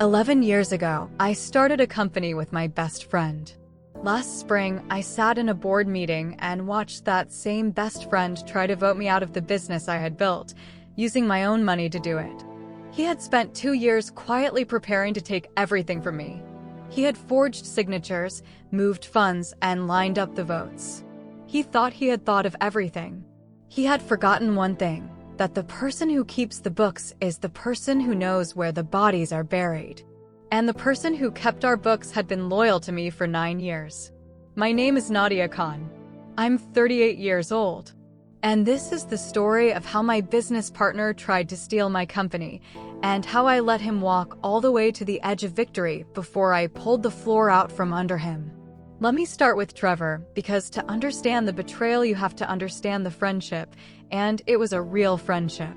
11 years ago, I started a company with my best friend. Last spring, I sat in a board meeting and watched that same best friend try to vote me out of the business I had built, using my own money to do it. He had spent 2 years quietly preparing to take everything from me. He had forged signatures, moved funds, and lined up the votes. He thought he had thought of everything. He had forgotten one thing, that the person who keeps the books is the person who knows where the bodies are buried. And the person who kept our books had been loyal to me for 9 years. My name is Nadia Khan. I'm 38 years old. And this is the story of how my business partner tried to steal my company, and how I let him walk all the way to the edge of victory before I pulled the floor out from under him. Let me start with Trevor, because to understand the betrayal you have to understand the friendship, and it was a real friendship.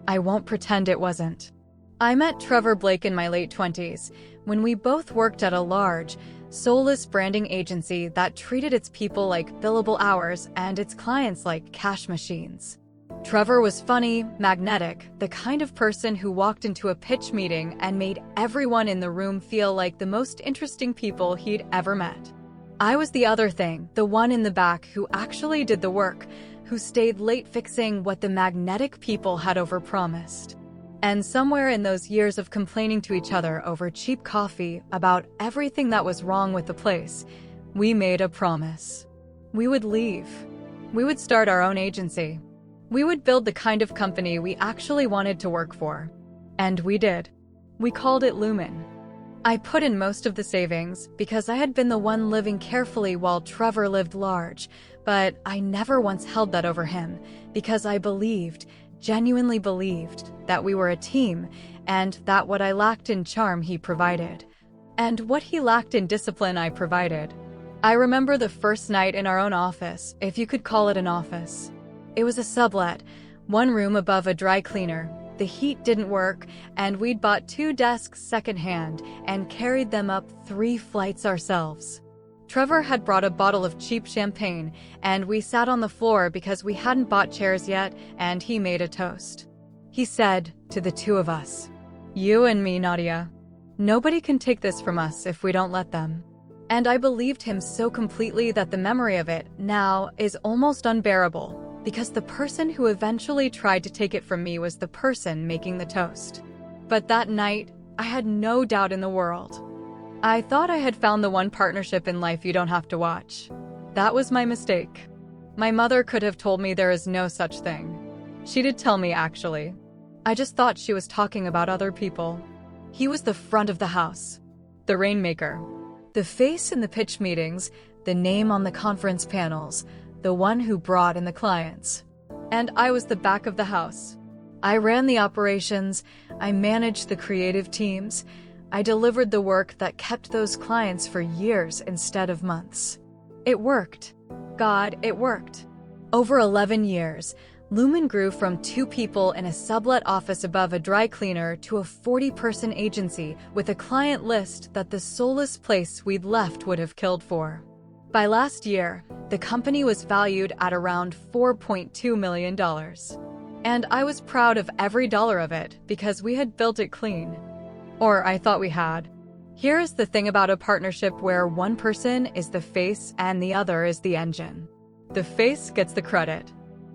I won't pretend it wasn't. I met Trevor Blake in my late 20s, when we both worked at a large, soulless branding agency that treated its people like billable hours and its clients like cash machines. Trevor was funny, magnetic, the kind of person who walked into a pitch meeting and made everyone in the room feel like the most interesting people he'd ever met. I was the other thing, the one in the back who actually did the work, who stayed late fixing what the magnetic people had overpromised. And somewhere in those years of complaining to each other over cheap coffee about everything that was wrong with the place, we made a promise. We would leave. We would start our own agency. We would build the kind of company we actually wanted to work for. And we did. We called it Lumen. I put in most of the savings because I had been the one living carefully while Trevor lived large, but I never once held that over him because I believed, genuinely believed, that we were a team and that what I lacked in charm he provided. And what he lacked in discipline I provided. I remember the first night in our own office, if you could call it an office. It was a sublet, one room above a dry cleaner. The heat didn't work, and we'd bought 2 desks secondhand and carried them up 3 flights ourselves. Trevor had brought a bottle of cheap champagne, and we sat on the floor because we hadn't bought chairs yet, and he made a toast. He said, to the 2 of us, "You and me, Nadia. Nobody can take this from us if we don't let them." And I believed him so completely that the memory of it now is almost unbearable, because the person who eventually tried to take it from me was the person making the toast. But that night, I had no doubt in the world. I thought I had found the one partnership in life you don't have to watch. That was my mistake. My mother could have told me there is no such thing. She did tell me, actually. I just thought she was talking about other people. He was the front of the house, the rainmaker, the face in the pitch meetings, the name on the conference panels, the one who brought in the clients. And I was the back of the house. I ran the operations, I managed the creative teams, I delivered the work that kept those clients for years instead of months. It worked. God, it worked. Over 11 years, Lumen grew from 2 people in a sublet office above a dry cleaner to a 40-person agency with a client list that the soulless place we'd left would have killed for. By last year, the company was valued at around $4.2 million. And I was proud of every dollar of it because we had built it clean. Or I thought we had. Here is the thing about a partnership where one person is the face and the other is the engine. The face gets the credit.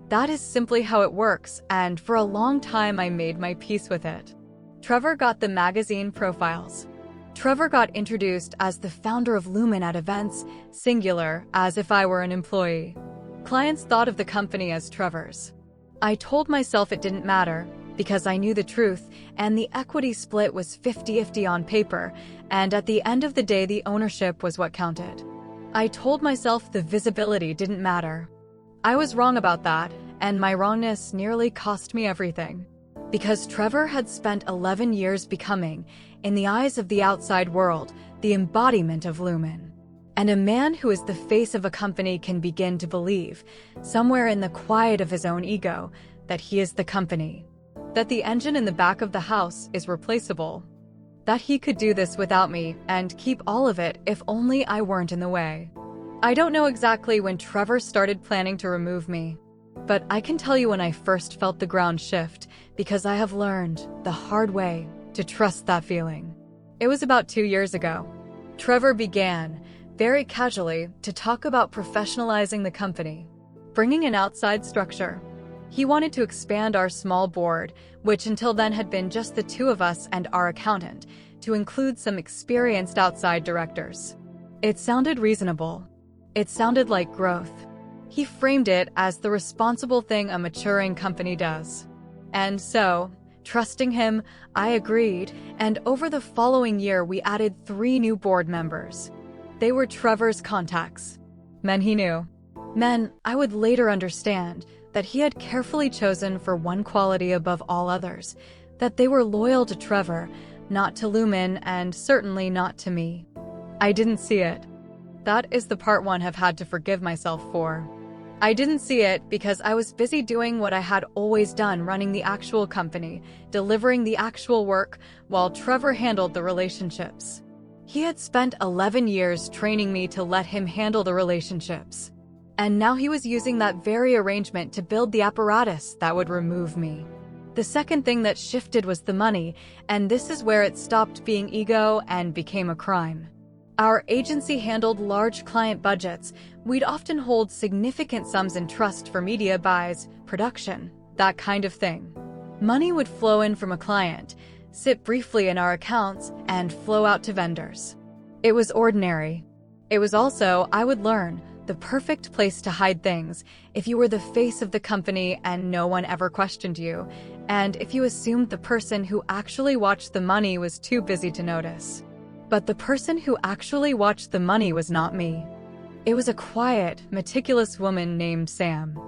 That is simply how it works, and for a long time I made my peace with it. Trevor got the magazine profiles. Trevor got introduced as the founder of Lumen at events, singular, as if I were an employee. Clients thought of the company as Trevor's. I told myself it didn't matter, because I knew the truth, and the equity split was 50-50 on paper, and at the end of the day the ownership was what counted. I told myself the visibility didn't matter. I was wrong about that, and my wrongness nearly cost me everything. Because Trevor had spent 11 years becoming, in the eyes of the outside world, the embodiment of Lumen. And a man who is the face of a company can begin to believe, somewhere in the quiet of his own ego, that he is the company. That the engine in the back of the house is replaceable. That he could do this without me and keep all of it if only I weren't in the way. I don't know exactly when Trevor started planning to remove me, but I can tell you when I first felt the ground shift, because I have learned, the hard way, to trust that feeling. It was about 2 years ago. Trevor began, very casually, to talk about professionalizing the company, bringing an outside structure. He wanted to expand our small board, which until then had been just the two of us and our accountant, to include some experienced outside directors. It sounded reasonable. It sounded like growth. He framed it as the responsible thing a maturing company does. And so, trusting him, I agreed, and over the following year we added 3 new board members. They were Trevor's contacts. Men he knew. Men I would later understand that he had carefully chosen for one quality above all others, that they were loyal to Trevor, not to Lumen, and certainly not to me. I didn't see it. That is the part one have had to forgive myself for. I didn't see it because I was busy doing what I had always done, running the actual company, delivering the actual work, while Trevor handled the relationships. He had spent 11 years training me to let him handle the relationships. And now he was using that very arrangement to build the apparatus that would remove me. The second thing that shifted was the money, and this is where it stopped being ego and became a crime. Our agency handled large client budgets. We'd often hold significant sums in trust for media buys, production, that kind of thing. Money would flow in from a client, sit briefly in our accounts, and flow out to vendors. It was ordinary. It was also, I would learn, the perfect place to hide things if you were the face of the company and no one ever questioned you, and if you assumed the person who actually watched the money was too busy to notice. But the person who actually watched the money was not me. It was a quiet, meticulous woman named Sam.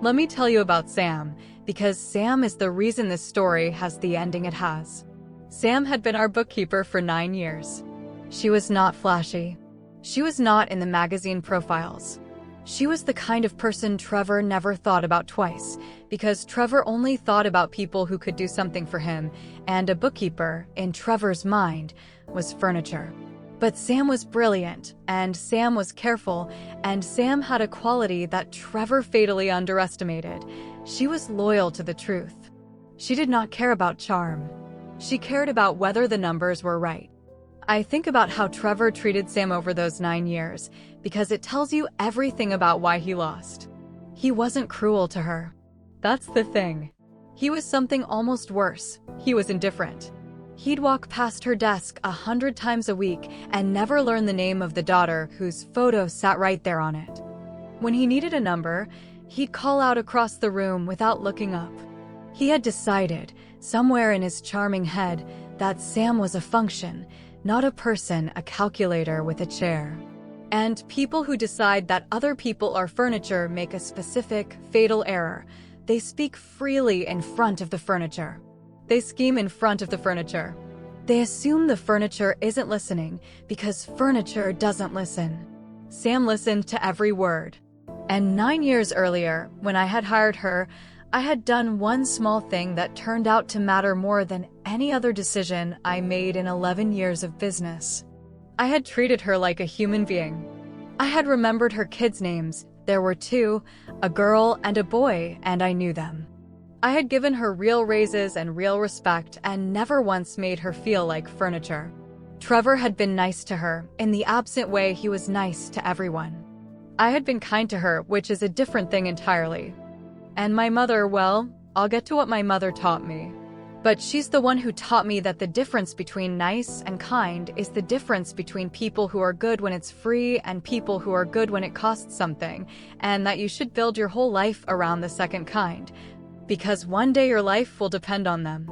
Let me tell you about Sam, because Sam is the reason this story has the ending it has. Sam had been our bookkeeper for 9 years. She was not flashy. She was not in the magazine profiles. She was the kind of person Trevor never thought about twice, because Trevor only thought about people who could do something for him, and a bookkeeper, in Trevor's mind, was furniture. But Sam was brilliant, and Sam was careful, and Sam had a quality that Trevor fatally underestimated. She was loyal to the truth. She did not care about charm. She cared about whether the numbers were right. I think about how Trevor treated Sam over those 9 years, because it tells you everything about why he lost. He wasn't cruel to her. That's the thing. He was something almost worse. He was indifferent. He'd walk past her desk 100 times a week and never learn the name of the daughter whose photo sat right there on it. When he needed a number, he'd call out across the room without looking up. He had decided, somewhere in his charming head, that Sam was a function, not a person, a calculator with a chair. And people who decide that other people are furniture make a specific, fatal error. They speak freely in front of the furniture. They scheme in front of the furniture. They assume the furniture isn't listening because furniture doesn't listen. Sam listened to every word. And 9 years earlier, when I had hired her, I had done one small thing that turned out to matter more than any other decision I made in 11 years of business. I had treated her like a human being. I had remembered her kids' names. There were 2, a girl and a boy, and I knew them. I had given her real raises and real respect and never once made her feel like furniture. Trevor had been nice to her, in the absent way he was nice to everyone. I had been kind to her, which is a different thing entirely. And my mother, well, I'll get to what my mother taught me. But she's the one who taught me that the difference between nice and kind is the difference between people who are good when it's free and people who are good when it costs something, and that you should build your whole life around the second kind, because one day your life will depend on them.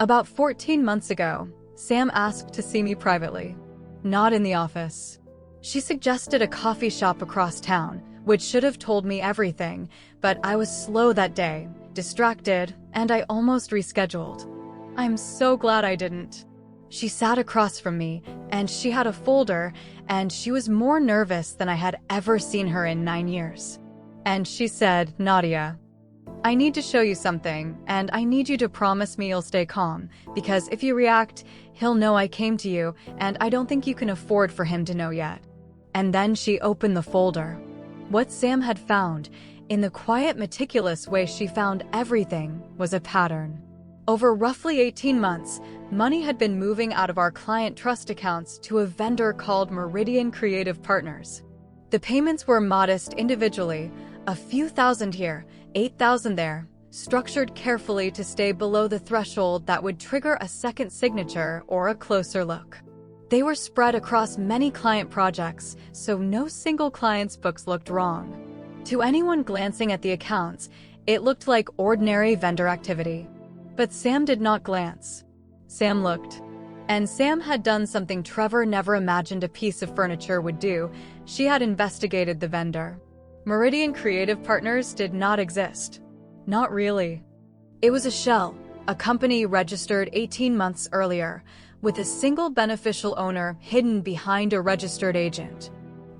About 14 months ago, Sam asked to see me privately. Not in the office. She suggested a coffee shop across town, which should have told me everything, but I was slow that day, distracted, and I almost rescheduled. I'm so glad I didn't. She sat across from me, and she had a folder, and she was more nervous than I had ever seen her in 9 years. And she said, Nadia, I need to show you something, and I need you to promise me you'll stay calm, because if you react, he'll know I came to you, and I don't think you can afford for him to know yet. And then she opened the folder. What Sam had found, in the quiet, meticulous way she found everything, was a pattern. Over roughly 18 months, money had been moving out of our client trust accounts to a vendor called Meridian Creative Partners. The payments were modest individually, a few thousand here, 8,000 there, structured carefully to stay below the threshold that would trigger a second signature or a closer look. They were spread across many client projects, so no single client's books looked wrong. To anyone glancing at the accounts, it looked like ordinary vendor activity. But Sam did not glance. Sam looked. And Sam had done something Trevor never imagined a piece of furniture would do. She had investigated the vendor. Meridian Creative Partners did not exist. Not really. It was a shell, a company registered 18 months earlier, with a single beneficial owner hidden behind a registered agent.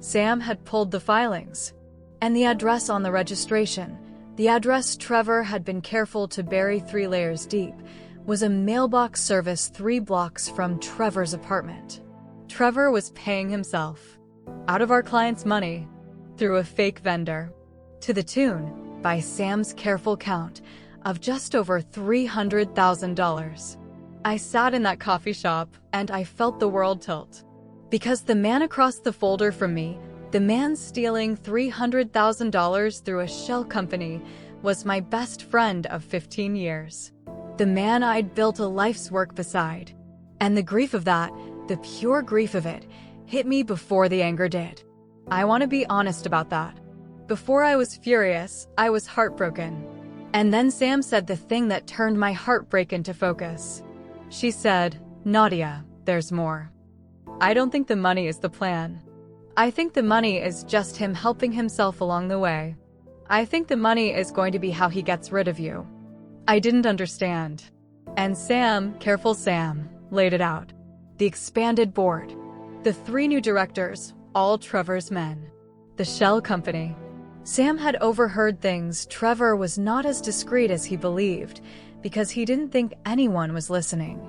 Sam had pulled the filings. And the address on the registration, the address Trevor had been careful to bury 3 layers deep, was a mailbox service 3 blocks from Trevor's apartment. Trevor was paying himself, out of our client's money, through a fake vendor, to the tune, by Sam's careful count, of just over $300,000. I sat in that coffee shop, and I felt the world tilt. Because the man across the folder from me, the man stealing $300,000 through a shell company, was my best friend of 15 years. The man I'd built a life's work beside. And the grief of that, the pure grief of it, hit me before the anger did. I want to be honest about that. Before I was furious, I was heartbroken. And then Sam said the thing that turned my heartbreak into focus. She said, "Nadia, there's more. I don't think the money is the plan. I think the money is just him helping himself along the way. I think the money is going to be how he gets rid of you." I didn't understand. And Sam, careful Sam, laid it out. The expanded board. The 3 new directors, all Trevor's men. The shell company. Sam had overheard things. Trevor was not as discreet as he believed, because he didn't think anyone was listening.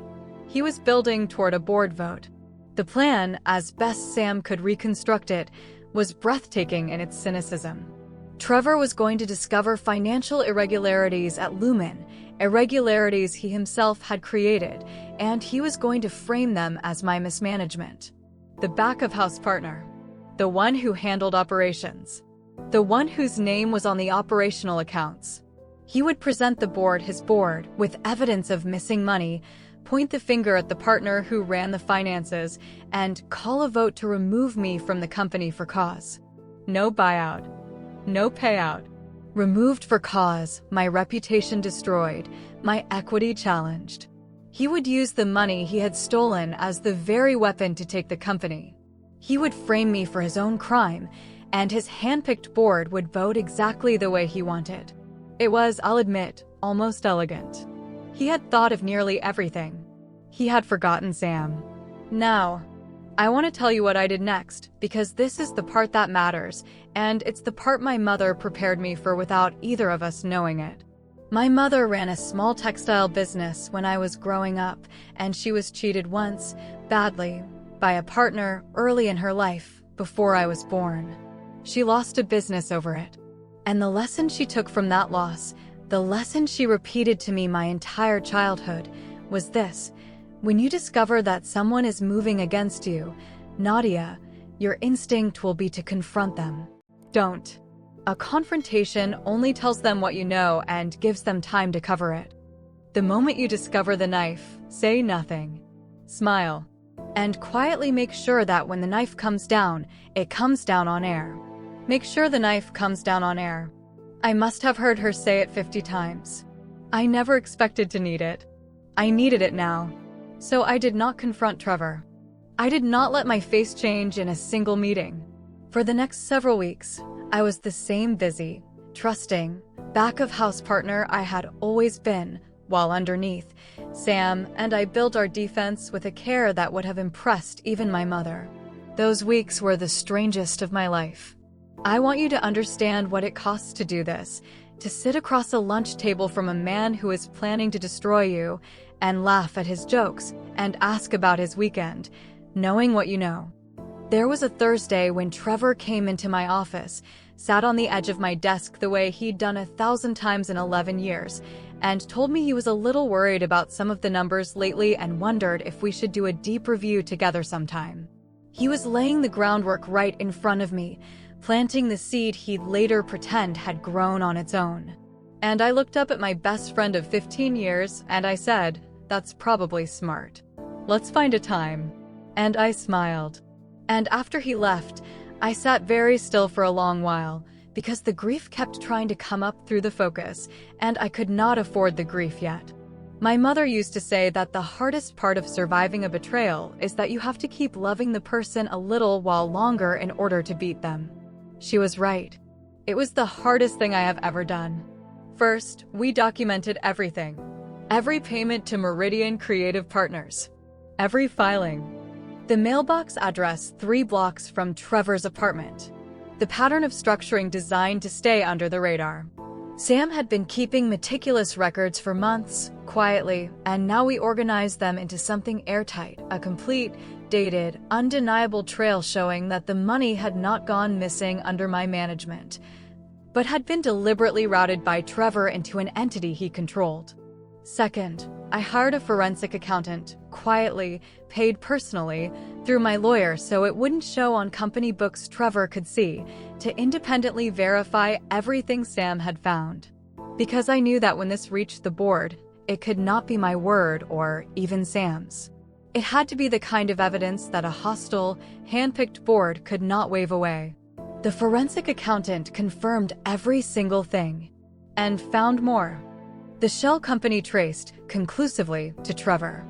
He was building toward a board vote. The plan, as best Sam could reconstruct it, was breathtaking in its cynicism. Trevor was going to discover financial irregularities at Lumen, irregularities he himself had created, and he was going to frame them as my mismanagement. The back-of-house partner. The one who handled operations. The one whose name was on the operational accounts. He would present the board his board with evidence of missing money, point the finger at the partner who ran the finances, and call a vote to remove me from the company for cause. No buyout. No payout. Removed for cause, my reputation destroyed, my equity challenged. He would use the money he had stolen as the very weapon to take the company. He would frame me for his own crime, and his handpicked board would vote exactly the way he wanted. It was, I'll admit, almost elegant. He had thought of nearly everything. He had forgotten Sam. Now, I want to tell you what I did next, because this is the part that matters, and it's the part my mother prepared me for without either of us knowing it. My mother ran a small textile business when I was growing up, and she was cheated once, badly, by a partner early in her life, before I was born. She lost a business over it. And the lesson she took from that loss, the lesson she repeated to me my entire childhood, was this: when you discover that someone is moving against you, Nadia, your instinct will be to confront them. Don't. A confrontation only tells them what you know and gives them time to cover it. The moment you discover the knife, say nothing. Smile. And quietly make sure that when the knife comes down, it comes down on air. Make sure the knife comes down on air. I must have heard her say it 50 times. I never expected to need it. I needed it now. So I did not confront Trevor. I did not let my face change in a single meeting. For the next several weeks, I was the same busy, trusting, back-of-house partner I had always been, while underneath, Sam and I built our defense with a care that would have impressed even my mother. Those weeks were the strangest of my life. I want you to understand what it costs to do this, to sit across a lunch table from a man who is planning to destroy you, and laugh at his jokes, and ask about his weekend, knowing what you know. There was a Thursday when Trevor came into my office, sat on the edge of my desk the way he'd done 1,000 times in 11 years, and told me he was a little worried about some of the numbers lately and wondered if we should do a deep review together sometime. He was laying the groundwork right in front of me, planting the seed he'd later pretend had grown on its own. And I looked up at my best friend of 15 years and I said, "That's probably smart. Let's find a time." And I smiled. And after he left, I sat very still for a long while, because the grief kept trying to come up through the focus, and I could not afford the grief yet. My mother used to say that the hardest part of surviving a betrayal is that you have to keep loving the person a little while longer in order to beat them. She was right. It was the hardest thing I have ever done. First, we documented everything. Every payment to Meridian Creative Partners. Every filing. The mailbox address 3 blocks from Trevor's apartment. The pattern of structuring designed to stay under the radar. Sam had been keeping meticulous records for months, quietly, and now we organized them into something airtight, a complete, dated, undeniable trail showing that the money had not gone missing under my management, but had been deliberately routed by Trevor into an entity he controlled. Second, I hired a forensic accountant, quietly, paid personally, through my lawyer so it wouldn't show on company books Trevor could see, to independently verify everything Sam had found. Because I knew that when this reached the board, it could not be my word or even Sam's. It had to be the kind of evidence that a hostile, hand-picked board could not wave away. The forensic accountant confirmed every single thing, and found more. The shell company traced, conclusively, to Trevor.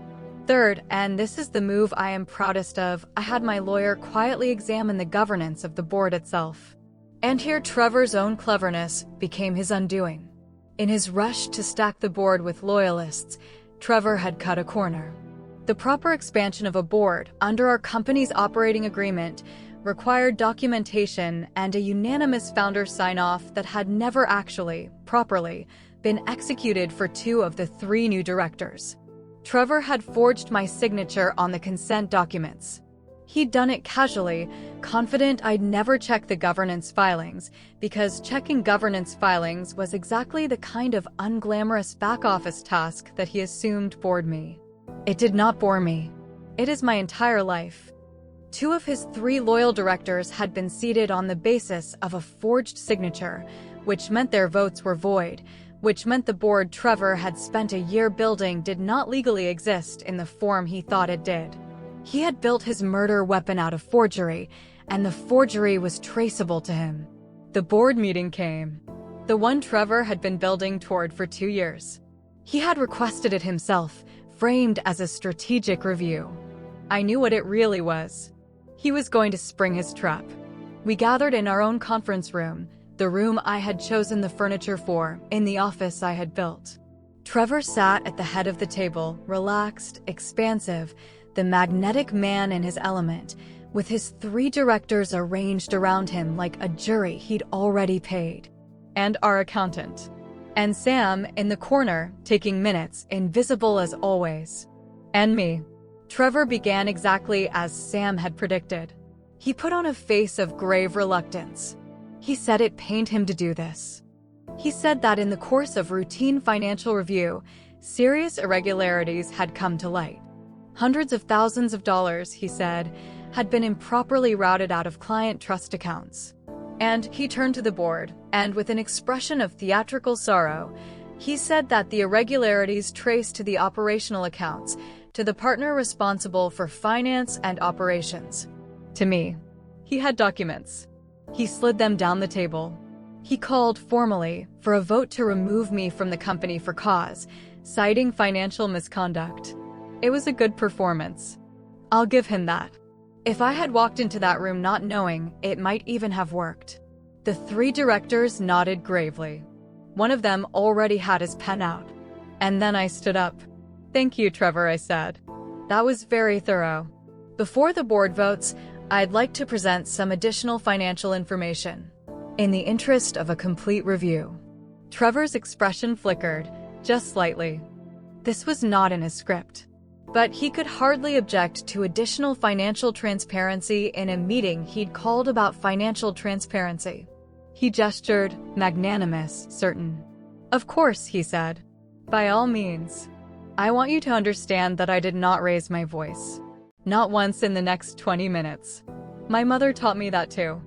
Third, and this is the move I am proudest of, I had my lawyer quietly examine the governance of the board itself. And here Trevor's own cleverness became his undoing. In his rush to stack the board with loyalists, Trevor had cut a corner. The proper expansion of a board, under our company's operating agreement, required documentation and a unanimous founder sign-off that had never actually, properly, been executed for 2 of the 3 new directors. Trevor had forged my signature on the consent documents. He'd done it casually, confident I'd never check the governance filings, because checking governance filings was exactly the kind of unglamorous back-office task that he assumed bored me. It did not bore me. It is my entire life. 2 of his 3 loyal directors had been seated on the basis of a forged signature, which meant their votes were void, which meant the board Trevor had spent a year building did not legally exist in the form he thought it did. He had built his murder weapon out of forgery, and the forgery was traceable to him. The board meeting came. The one Trevor had been building toward for 2 years. He had requested it himself, framed as a strategic review. I knew what it really was. He was going to spring his trap. We gathered in our own conference room, the room I had chosen the furniture for, in the office I had built. Trevor sat at the head of the table, relaxed, expansive, the magnetic man in his element, with his 3 directors arranged around him like a jury he'd already paid. And our accountant. And Sam, in the corner, taking minutes, invisible as always. And me. Trevor began exactly as Sam had predicted. He put on a face of grave reluctance. He said it pained him to do this. He said that in the course of routine financial review, serious irregularities had come to light. Hundreds of thousands of dollars, he said, had been improperly routed out of client trust accounts. And he turned to the board, and with an expression of theatrical sorrow, he said that the irregularities traced to the operational accounts, to the partner responsible for finance and operations. To me. He had documents. He slid them down the table. He called formally for a vote to remove me from the company for cause, citing financial misconduct. It was a good performance. I'll give him that. If I had walked into that room not knowing, it might even have worked. The 3 directors nodded gravely. One of them already had his pen out. And then I stood up. "Thank you, Trevor," I said. "That was very thorough. Before the board votes, I'd like to present some additional financial information, in the interest of a complete review." Trevor's expression flickered, just slightly. This was not in his script. But he could hardly object to additional financial transparency in a meeting he'd called about financial transparency. He gestured, magnanimous, certain. "Of course," he said. By all means. I want you to understand that I did not raise my voice. Not once in the next 20 minutes. My mother taught me that too.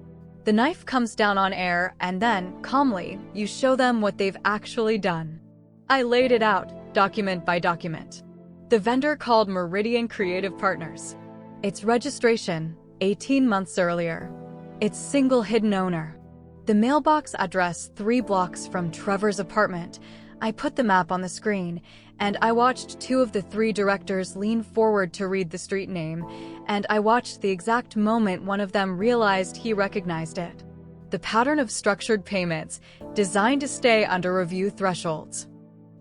The knife comes down on air, and then, calmly, you show them what they've actually done. I laid it out, document by document. The vendor called Meridian Creative Partners. Its registration, 18 months earlier. Its single hidden owner. The mailbox address 3 blocks from Trevor's apartment. I put the map on the screen, and I watched 2 of the 3 directors lean forward to read the street name, and I watched the exact moment one of them realized he recognized it. The pattern of structured payments, designed to stay under review thresholds.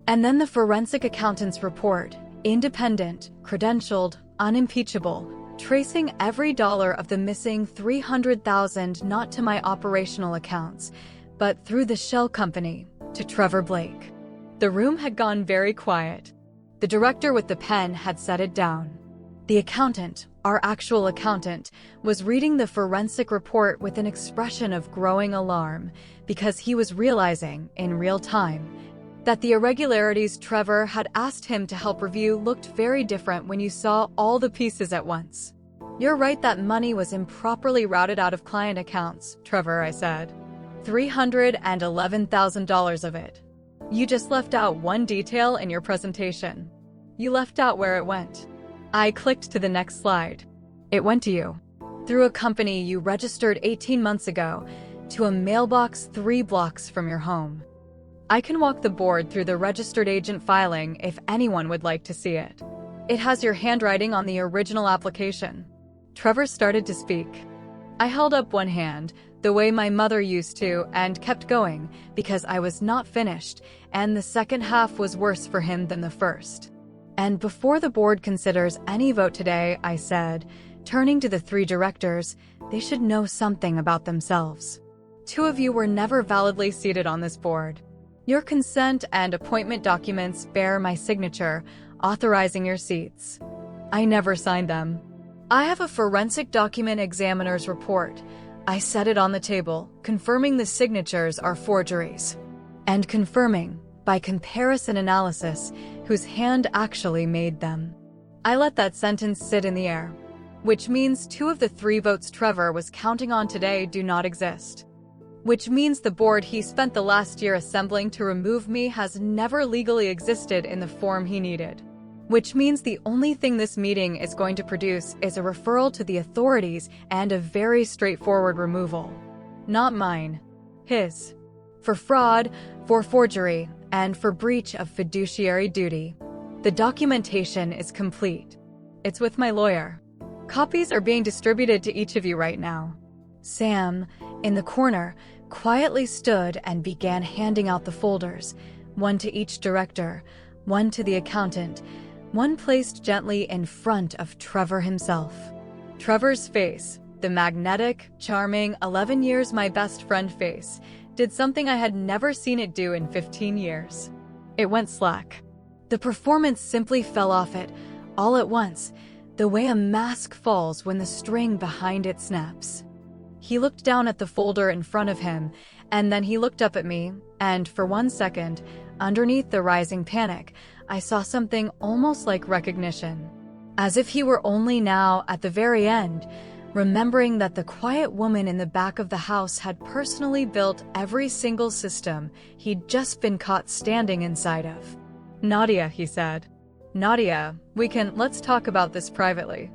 And then the forensic accountant's report, independent, credentialed, unimpeachable, tracing every dollar of the missing $300,000 not to my operational accounts, but through the shell company, to Trevor Blake. The room had gone very quiet. The director with the pen had set it down. The accountant, our actual accountant, was reading the forensic report with an expression of growing alarm because he was realizing, in real time, that the irregularities Trevor had asked him to help review looked very different when you saw all the pieces at once. You're right that money was improperly routed out of client accounts, Trevor, I said. $311,000 of it. You just left out one detail in your presentation. You left out where it went. I clicked to the next slide. It went to you. Through a company you registered 18 months ago, to a mailbox 3 blocks from your home. I can walk the board through the registered agent filing if anyone would like to see it. It has your handwriting on the original application. Trevor started to speak. I held up one hand, the way my mother used to, and kept going, because I was not finished, and the second half was worse for him than the first. And before the board considers any vote today, I said, turning to the 3 directors, they should know something about themselves. 2 of you were never validly seated on this board. Your consent and appointment documents bear my signature, authorizing your seats. I never signed them. I have a forensic document examiner's report. I set it on the table, confirming the signatures are forgeries. And confirming, by comparison analysis, whose hand actually made them. I let that sentence sit in the air. Which means 2 of the 3 votes Trevor was counting on today do not exist. Which means the board he spent the last year assembling to remove me has never legally existed in the form he needed. Which means the only thing this meeting is going to produce is a referral to the authorities and a very straightforward removal. Not mine. His. For fraud, for forgery, and for breach of fiduciary duty. The documentation is complete. It's with my lawyer. Copies are being distributed to each of you right now. Sam, in the corner, quietly stood and began handing out the folders, one to each director, one to the accountant, one placed gently in front of Trevor himself. Trevor's face, the magnetic, charming, 11 years my best friend face, did something I had never seen it do in 15 years. It went slack. The performance simply fell off it, all at once, the way a mask falls when the string behind it snaps. He looked down at the folder in front of him, and then he looked up at me, and for 1 second, underneath the rising panic, I saw something almost like recognition. As if he were only now, at the very end, remembering that the quiet woman in the back of the house had personally built every single system he'd just been caught standing inside of. Nadia, he said. Nadia, let's talk about this privately.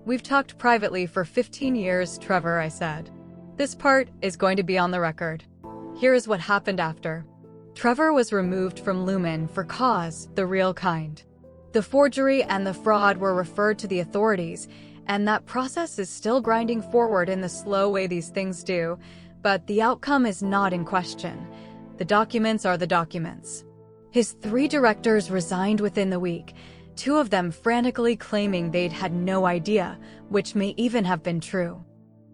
We've talked privately for 15 years, Trevor, I said. This part is going to be on the record. Here is what happened after. Trevor was removed from Lumen for cause, the real kind. The forgery and the fraud were referred to the authorities, and that process is still grinding forward in the slow way these things do, but the outcome is not in question. The documents are the documents. His 3 directors resigned within the week, 2 of them frantically claiming they'd had no idea, which may even have been true.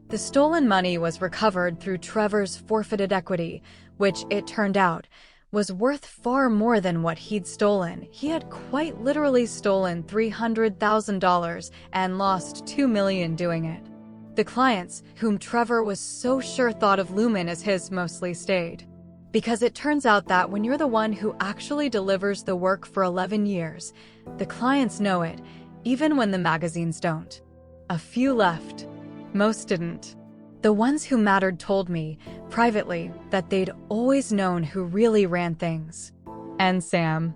The stolen money was recovered through Trevor's forfeited equity, which, it turned out, was worth far more than what he'd stolen. He had quite literally stolen $300,000 and lost $2 million doing it. The clients, whom Trevor was so sure thought of Lumen as his, mostly stayed. Because it turns out that when you're the one who actually delivers the work for 11 years, the clients know it, even when the magazines don't. A few left. Most didn't. The ones who mattered told me, privately, that they'd always known who really ran things. And Sam,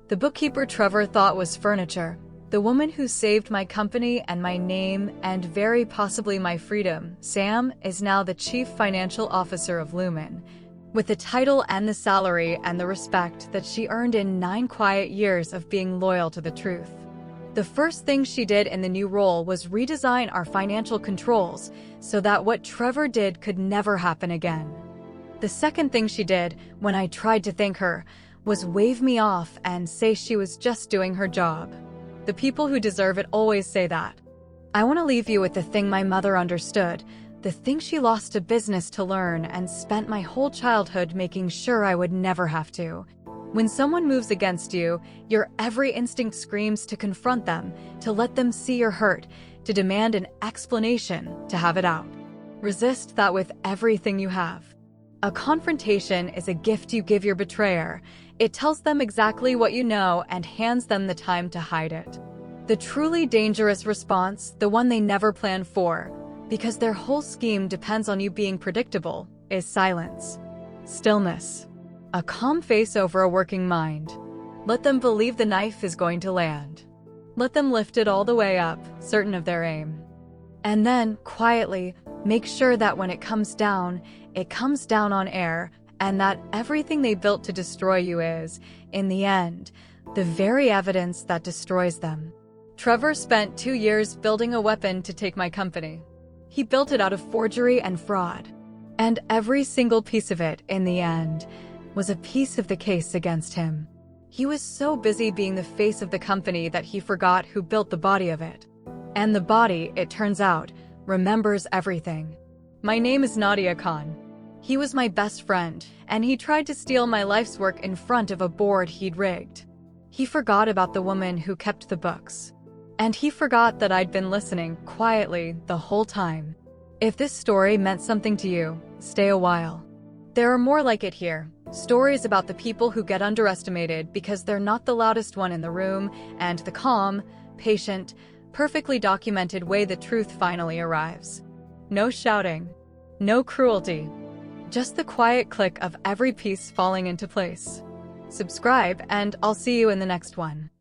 the bookkeeper Trevor thought was furniture, the woman who saved my company and my name and very possibly my freedom, Sam is now the Chief Financial Officer of Lumen, with the title and the salary and the respect that she earned in 9 quiet years of being loyal to the truth. The first thing she did in the new role was redesign our financial controls so that what Trevor did could never happen again. The second thing she did, when I tried to thank her, was wave me off and say she was just doing her job. The people who deserve it always say that. I want to leave you with the thing my mother understood, the thing she lost a business to learn and spent my whole childhood making sure I would never have to. When someone moves against you, your every instinct screams to confront them, to let them see you're hurt, to demand an explanation, to have it out. Resist that with everything you have. A confrontation is a gift you give your betrayer. It tells them exactly what you know and hands them the time to hide it. The truly dangerous response, the one they never plan for, because their whole scheme depends on you being predictable, is silence. Stillness. A calm face over a working mind. Let them believe the knife is going to land. Let them lift it all the way up, certain of their aim. And then, quietly, make sure that when it comes down on air, and that everything they built to destroy you is, in the end, the very evidence that destroys them. Trevor spent 2 years building a weapon to take my company. He built it out of forgery and fraud. And every single piece of it, in the end, was a piece of the case against him. He was so busy being the face of the company that he forgot who built the body of it. And the body, it turns out, remembers everything. My name is Nadia Khan. He was my best friend, and he tried to steal my life's work in front of a board he'd rigged. He forgot about the woman who kept the books. And he forgot that I'd been listening, quietly, the whole time. If this story meant something to you, stay a while. There are more like it here. Stories about the people who get underestimated because they're not the loudest one in the room, and the calm, patient, perfectly documented way the truth finally arrives. No shouting. No cruelty. Just the quiet click of every piece falling into place. Subscribe, and I'll see you in the next one.